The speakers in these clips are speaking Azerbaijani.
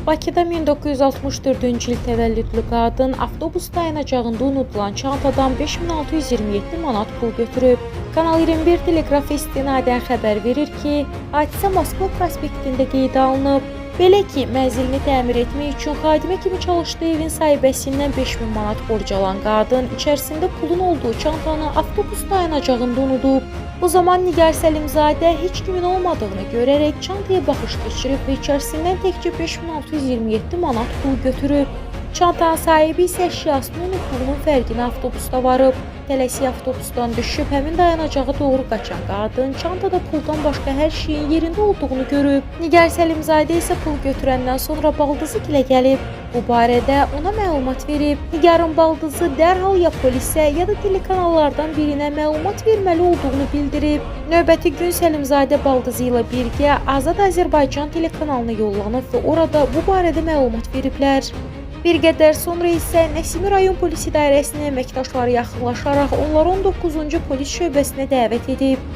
Bakıda 1964-cü il təvəllüdlü qadın avtobus dayanacağında unutulan çantadan 5627 manat pul götürüb. Kanal 21 teleqraf istinadən xəbər verir ki, hadisə Moskva prospektində qeydə alınıb. Belə ki, mənzilini təmir etmək üçün xadimə kimi çalışdığı evin sahibəsindən 5000 manat borc alan qadın içərisində pulun olduğu çantanı avtobus dayanacağında unudub. Bu zaman Nigar Səlimzadə heç kimin olmadığını görərək çantaya baxış keçirib və içərisindən təkcə 5627 manat pul götürüb. Çantanın sahibi isə əşyasının unutduğunun fərqinə avtobusda varıb. Tələsik avtobusdan düşüb həmin dayanacağa doğru qaçan qadın çantada puldan başqa hər şeyin yerində olduğunu görüb. Nigar Səlimzadə isə pul götürəndən sonra baldızı gilə gəlib. Bu barədə ona məlumat verib. Nigarın baldızı dərhal ya polisə ya da telekanallardan birinə məlumat verməli olduğunu bildirib. Növbəti gün Səlimzadə baldızı ilə birgə Azad Azərbaycan telekanalına yollanıb və orada bu barədə məlumat veriblər. Bir qədər sonra isə Nəsimi rayon polis idarəsinin əməkdaşları yaxınlaşaraq onları 19-cu polis şöbəsinə dəvət edib.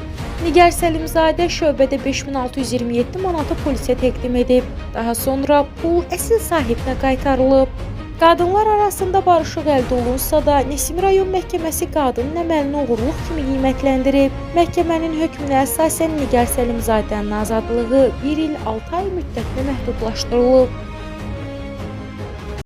Nigar Səlimzadə şöbədə 5627 manatı polisə təqdim edib. Daha sonra pul əsl sahibinə qaytarılıb. Qadınlar arasında barışıq əldə olunsa da, Nəsimi rayon məhkəməsi qadının əməlini oğurluq kimi qiymətləndirib. Məhkəmənin hökmünə əsasən Nigar Səlimzadənin azadlığı 1 il 6 ay müddətinə məhdudlaşdırılıb.